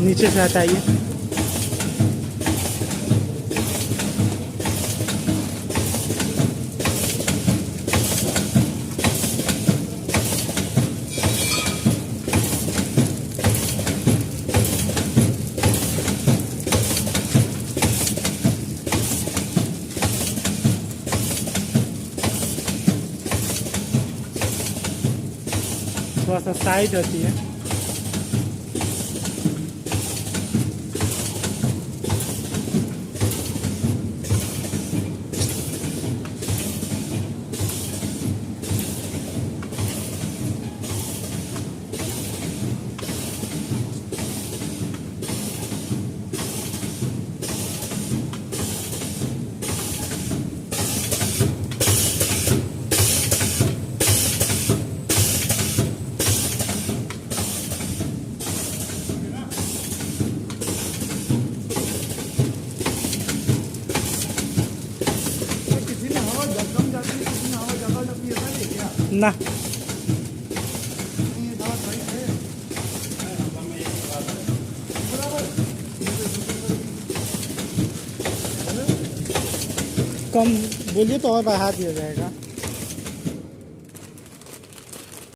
नीचे से हटाइए। थोड़ा सा साइड होती है। ना कम बोलिए तो और बढ़ा दिया जाएगा।